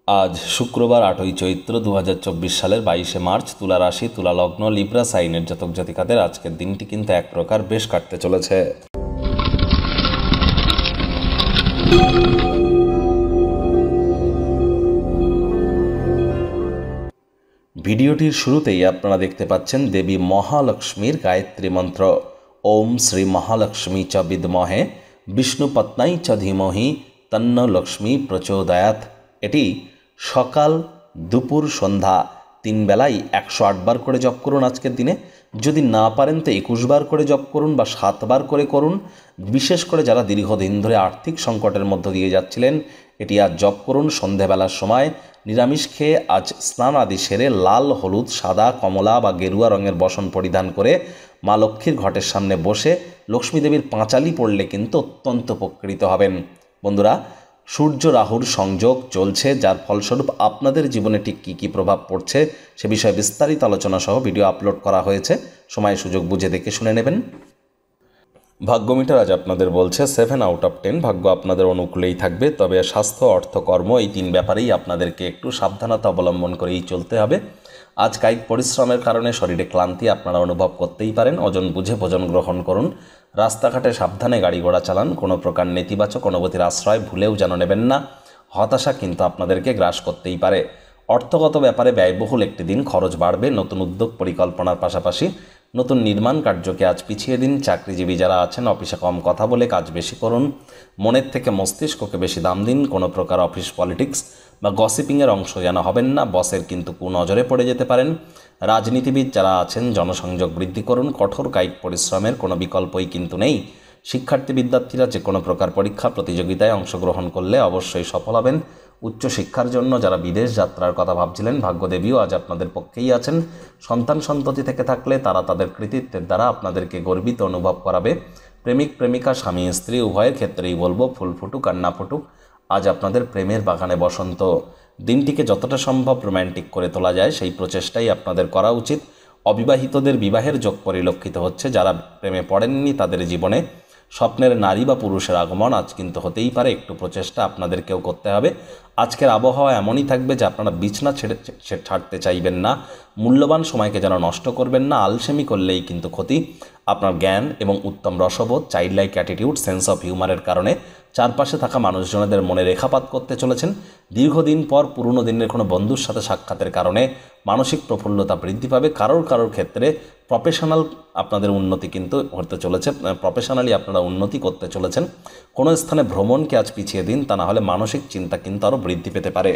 আজ শুক্রবার 8ই চৈত্র 2024 সালের 22শে মার্চ। তুলা রাশি, তুলা লগ্ন, লিব্রা সাইনের জাতক জাতিকাদের আজকের দিনটি কিন্তু এক প্রকার বেশ কাটতে চলেছে। ভিডিওটির শুরুতেই আপনারা দেখতে পাচ্ছেন দেবী মহালক্ষ্মীর গায়ত্রী মন্ত্র। ওম শ্রী মহালক্ষ্মী চ বিদ্মহে বিষ্ণুপত্নাই চ ধীমহি তন্ন লক্ষ্মী প্রচোদয়াৎ। এটি সকাল, দুপুর, সন্ধ্যা 3 বেলায় 108 বার করে জপ করুন আজকের দিনে। যদি না পারেন তো 21 বার করে জপ করুন বা 7 বার করে করুন। বিশেষ করে যারা দীর্ঘদিন ধরে আর্থিক সংকটের মধ্য দিয়ে যাচ্ছিলেন, এটি আজ জপ করুন। সন্ধেবেলার সময় নিরামিষ খেয়ে আজ স্নান আদি সেরে লাল, হলুদ, সাদা, কমলা বা গেরুয়া রঙের বসন পরিধান করে মা লক্ষ্মীর ঘটের সামনে বসে লক্ষ্মী দেবীর পাঁচালি পড়লে কিন্তু অত্যন্ত উপকৃত হবেন। বন্ধুরা, সূর্য রাহুর সংযোগ চলছে, যার ফলস্বরূপ আপনাদের জীবনে ঠিক কী কী প্রভাব পড়ছে সে বিষয়ে বিস্তারিত আলোচনা সহ ভিডিও আপলোড করা হয়েছে। সময় সুযোগ বুঝে দেখে শুনে নেবেন। ভাগ্যমিটার আজ আপনাদের বলছে 7 আউট অফ 10। ভাগ্য আপনাদের অনুকূলেই থাকবে, তবে স্বাস্থ্য, অর্থ, কর্ম এই 3 ব্যাপারেই আপনাদেরকে একটু সাবধানতা অবলম্বন করেই চলতে হবে। আজ কায়িক পরিশ্রমের কারণে শরীরে ক্লান্তি আপনারা অনুভব করতেই পারেন। ওজন বুঝে ভোজন গ্রহণ করুন। রাস্তাঘাটে সাবধানে গাড়ি ঘোড়া চালান। কোনো প্রকার নেতিবাচক অনুভূতির আশ্রয় ভুলেও যেন নেবেন না। হতাশা কিন্তু আপনাদেরকে গ্রাস করতেই পারে। অর্থগত ব্যাপারে ব্যয়বহুল একটি দিন, খরচ বাড়বে। নতুন উদ্যোগ পরিকল্পনার পাশাপাশি নতুন নির্মাণ কার্যকে আজ পিছিয়ে দিন। চাকরিজীবী যারা আছেন, অফিসে কম কথা বলে কাজ বেশি করুন। মনের থেকে মস্তিষ্ককে বেশি দাম দিন। কোনো প্রকার অফিস পলিটিক্স বা গসিপিংয়ের অংশ যেন হবেন না। বসের কিন্তু কুনজরে পড়ে যেতে পারেন। রাজনীতিবিদ যারা আছেন, জনসংযোগ বৃদ্ধি করুন। কঠোর কায়িক পরিশ্রমের কোনো বিকল্পই কিন্তু নেই। শিক্ষার্থী বিদ্যার্থীরা যে কোনো প্রকার পরীক্ষা প্রতিযোগিতায় অংশগ্রহণ করলে অবশ্যই সফল হবেন। উচ্চশিক্ষার জন্য যারা বিদেশ যাত্রার কথা ভাবছিলেন, ভাগ্যদেবীও আজ আপনাদের পক্ষেই আছেন। সন্তান সন্ততি থেকে থাকলে তারা তাদের কৃতিত্বের দ্বারা আপনাদেরকে গর্বিত অনুভব করাবে। প্রেমিক প্রেমিকা, স্বামী স্ত্রী উভয়ের ক্ষেত্রেই বলবো, ফুল ফুটুক আর না ফুটুক, আজ আপনাদের প্রেমের বাগানে বসন্ত। দিনটিকে যতটা সম্ভব রোম্যান্টিক করে তোলা যায় সেই প্রচেষ্টাই আপনাদের করা উচিত। অবিবাহিতদের বিবাহের যোগ পরিলক্ষিত হচ্ছে। যারা প্রেমে পড়েননি তাদের জীবনে স্বপ্নের নারী বা পুরুষের আগমন আজ কিন্তু হতেই পারে। একটু প্রচেষ্টা আপনাদেরকেও করতে হবে। আজকের আবহাওয়া এমনই থাকবে যে আপনারা বিছনা ছাড়তে চাইবেন না। মূল্যবান সময়কে যেন নষ্ট করবেন না। আলসেমি করলেই কিন্তু ক্ষতি। আপনার জ্ঞান এবং উত্তম রসবোধ, child like attitude, sense of হিউমারের কারণে চারপাশে থাকা মানুষজনদের মনে রেখাপাত করতে চলেছেন। দীর্ঘদিন পর পুরনো দিনের কোনো বন্ধুর সাথে সাক্ষাতের কারণে মানসিক প্রফুল্লতা বৃদ্ধি পাবে। কারোর ক্ষেত্রে প্রফেশনাল আপনাদের উন্নতি কিন্তু হতে চলেছে। প্রফেশনালি আপনারা উন্নতি করতে চলেছেন। কোনো স্থানে ভ্রমণকে আজ পিছিয়ে দিন, তা না হলে মানসিক চিন্তা কিন্তু আরও বৃদ্ধি পেতে পারে।